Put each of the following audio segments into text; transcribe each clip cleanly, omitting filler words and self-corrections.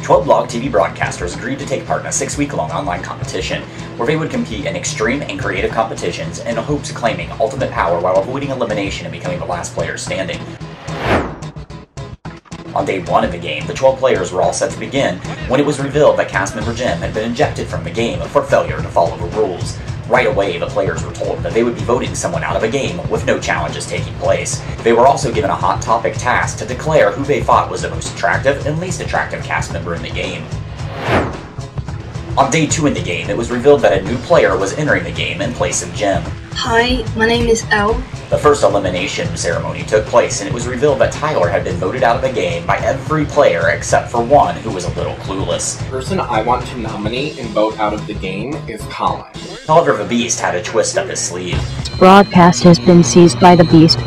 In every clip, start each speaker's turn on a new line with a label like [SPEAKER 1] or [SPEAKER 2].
[SPEAKER 1] 12 Blog TV broadcasters agreed to take part in a 6-week-long online competition, where they would compete in extreme and creative competitions in hopes of claiming ultimate power while avoiding elimination and becoming the last player standing. On day 1 of the game, the 12 players were all set to begin when it was revealed that cast member Jim had been ejected from the game for failure to follow the rules. Right away, the players were told that they would be voting someone out of a game with no challenges taking place. They were also given a hot topic task to declare who they thought was the most attractive and least attractive cast member in the game. On day 2 in the game, it was revealed that a new player was entering the game in place of Jim.
[SPEAKER 2] Hi, my name is Elle.
[SPEAKER 1] The first elimination ceremony took place, and it was revealed that Tyler had been voted out of the game by every player except for one who was a little clueless.
[SPEAKER 3] The person I want to nominate and vote out of the game is Colin.
[SPEAKER 1] However, the Beast had a twist up his sleeve.
[SPEAKER 4] Broadcast has been seized by the Beast.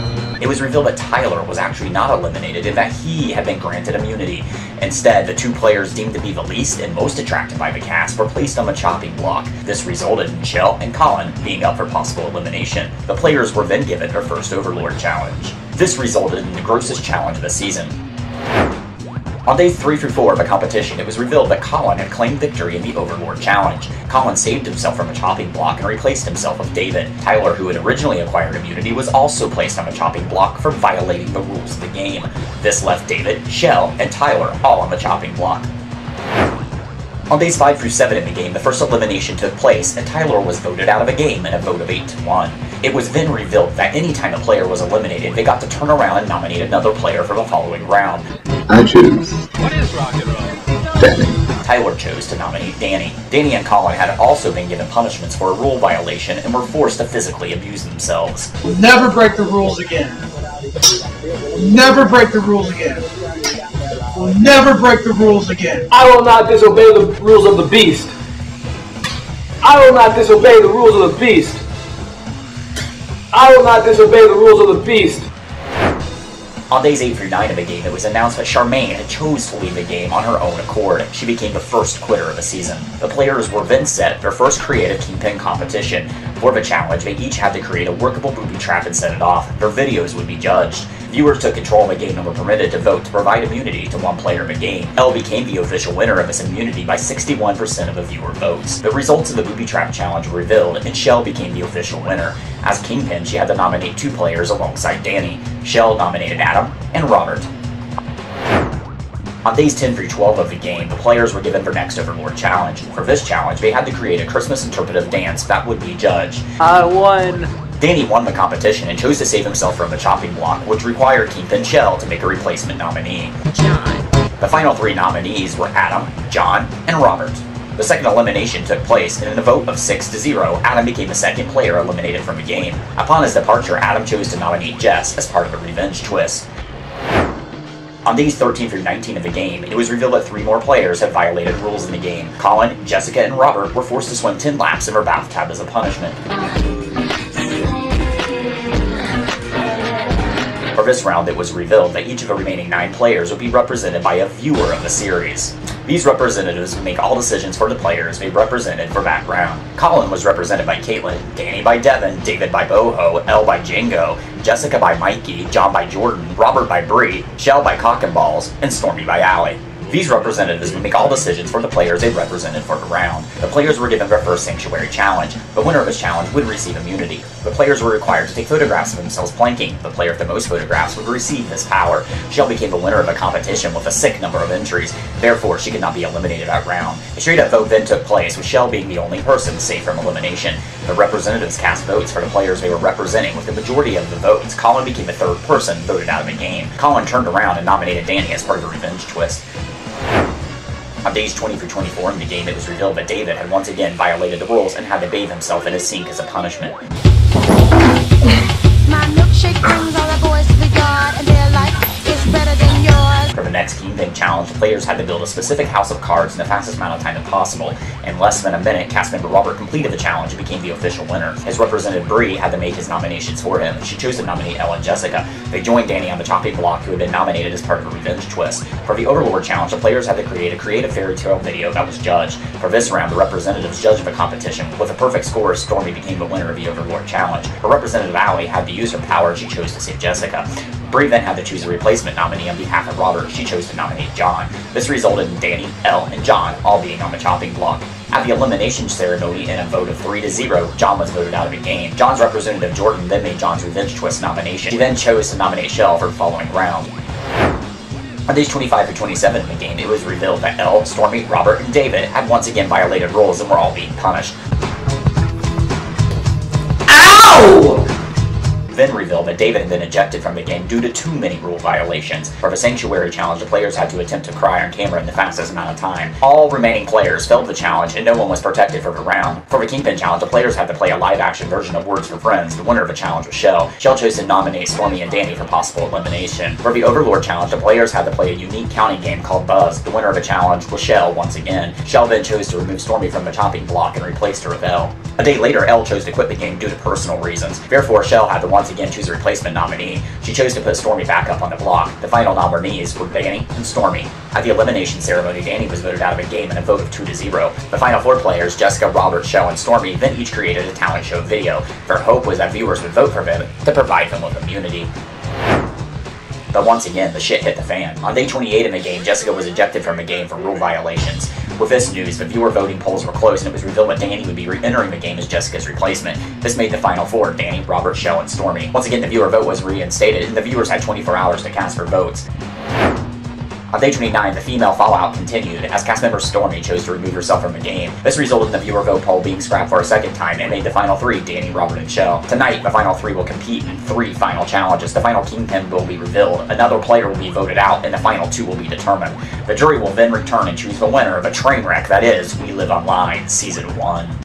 [SPEAKER 1] It was revealed that Tyler was actually not eliminated and that he had been granted immunity. Instead, the 2 players deemed to be the least and most attracted by the cast were placed on the chopping block. This resulted in Shell and Colin being up for possible elimination. The players were then given their first Overlord challenge. This resulted in the grossest challenge of the season. On days 3 through 4 of the competition, it was revealed that Colin had claimed victory in the Overlord Challenge. Colin saved himself from a chopping block and replaced himself with David. Tyler, who had originally acquired immunity, was also placed on a chopping block for violating the rules of the game. This left David, Shell, and Tyler all on the chopping block. On days 5 through 7 in the game, the first elimination took place, and Tyler was voted out of the game in a vote of 8-1. It was then revealed that any time a player was eliminated, they got to turn around and nominate another player for the following round.
[SPEAKER 5] I choose Danny.
[SPEAKER 1] Tyler chose to nominate Danny. Danny and Colin had also been given punishments for a rule violation and were forced to physically abuse themselves.
[SPEAKER 6] Never break the rules again. Never break the rules again. Never break the rules again.
[SPEAKER 7] I will not disobey the rules of the Beast. I will not disobey the rules of the Beast. I will not disobey the rules of the Beast.
[SPEAKER 1] On days 8 through 9 of the game, it was announced that Charmaine had chose to leave the game on her own accord. She became the first quitter of the season. The players were then set their first creative Kingpin competition. For the challenge, they each had to create a workable booby trap and set it off. Their videos would be judged. Viewers took control of the game and were permitted to vote to provide immunity to one player in the game. Elle became the official winner of this immunity by 61% of the viewer votes. The results of the booby trap challenge were revealed, and Shell became the official winner. As Kingpin, she had to nominate 2 players alongside Danny. Shell nominated Adam and Robert. On days 10 through 12 of the game, the players were given their next Overlord challenge. For this challenge, they had to create a Christmas interpretive dance that would be judged.
[SPEAKER 7] I won.
[SPEAKER 1] Danny won the competition and chose to save himself from the chopping block, which required Kingpin Shell to make a replacement nominee.
[SPEAKER 4] John.
[SPEAKER 1] The final 3 nominees were Adam, John, and Robert. The second elimination took place, and in a vote of 6-0, Adam became the second player eliminated from the game. Upon his departure, Adam chose to nominate Jess as part of the revenge twist. On days 13 through 19 of the game, it was revealed that 3 more players had violated rules in the game. Colin, Jessica, and Robert were forced to swim 10 laps in their bathtub as a punishment. For this round, it was revealed that each of the remaining 9 players would be represented by a viewer of the series. These representatives would make all decisions for the players they represented for that round. Colin was represented by Caitlin, Danny by Devin, David by Boho, Elle by Django, Jessica by Mikey, John by Jordan, Robert by Bree, Shell by Cock and Balls, and Stormy by Allie. These representatives would make all decisions for the players they represented for the round. The players were given their first Sanctuary challenge. The winner of this challenge would receive immunity. The players were required to take photographs of themselves planking. The player with the most photographs would receive this power. Shell became the winner of the competition with a sick number of entries. Therefore, she could not be eliminated that round. A straight-up vote then took place, with Shell being the only person safe from elimination. The representatives cast votes for the players they were representing. With the majority of the votes, Colin became the 3rd person voted out of the game. Colin turned around and nominated Danny as part of the revenge twist. On days 20 through 24 in the game, it was revealed that David had once again violated the rules and had to bathe himself in his sink as a punishment.
[SPEAKER 8] My milkshake brings all the boys to the yard, and their life is better than yours.
[SPEAKER 1] For the next Kingpin challenge, the players had to build a specific house of cards in the fastest amount of time possible. In less than a minute, cast member Robert completed the challenge and became the official winner. His representative Bree had to make his nominations for him. She chose to nominate Elle and Jessica. They joined Danny on the chopping block, who had been nominated as part of a revenge twist. For the Overlord challenge, the players had to create a creative fairy tale video that was judged. For this round, the representatives judged the competition. With a perfect score, Stormy became the winner of the Overlord challenge. Her representative Allie had to use her power, and she chose to save Jessica. Brie then had to choose a replacement nominee on behalf of Robert. She chose to nominate John. This resulted in Danny, Elle, and John all being on the chopping block. At the elimination ceremony, in a vote of 3-0, John was voted out of the game. John's representative Jordan then made John's Revenge Twist nomination. She then chose to nominate Shell for the following round. On days 25 through 27 in the game, it was revealed that Elle, Stormy, Robert, and David had once again violated rules and were all being punished. Ow! Then revealed that David had been ejected from the game due to too many rule violations. For the Sanctuary Challenge, the players had to attempt to cry on camera in the fastest amount of time. All remaining players failed the challenge, and no one was protected for the round. For the Kingpin Challenge, the players had to play a live-action version of Words for Friends. The winner of the challenge was Shell. Shell chose to nominate Stormy and Danny for possible elimination. For the Overlord Challenge, the players had to play a unique counting game called Buzz. The winner of the challenge was Shell once again. Shell then chose to remove Stormy from the chopping block and replaced her with Elle. A day later, Elle chose to quit the game due to personal reasons. Therefore, Shell had to once again choose a replacement nominee. She chose to put Stormy back up on the block. The final nominees were Danny and Stormy. At the elimination ceremony, Danny was voted out of the game in a vote of 2-0. The final 4 players, Jessica, Robert, Shell, and Stormy, then each created a talent show video. Their hope was that viewers would vote for them to provide them with immunity. But once again, the shit hit the fan. On day 28 in the game, Jessica was ejected from the game for rule violations. With this news, the viewer voting polls were closed, and it was revealed that Danny would be re-entering the game as Jessica's replacement. This made the final 4, Danny, Robert, Shell, and Stormy. Once again, the viewer vote was reinstated, and the viewers had 24 hours to cast their votes. On day 29, the female fallout continued, as cast member Stormy chose to remove herself from the game. This resulted in the viewer vote poll being scrapped for a second time and made the final 3, Danny, Robert, and Shell. Tonight, the final 3 will compete in 3 final challenges. The final Kingpin will be revealed, another player will be voted out, and the final 2 will be determined. The jury will then return and choose the winner of a train wreck that is We Live Online Season 1.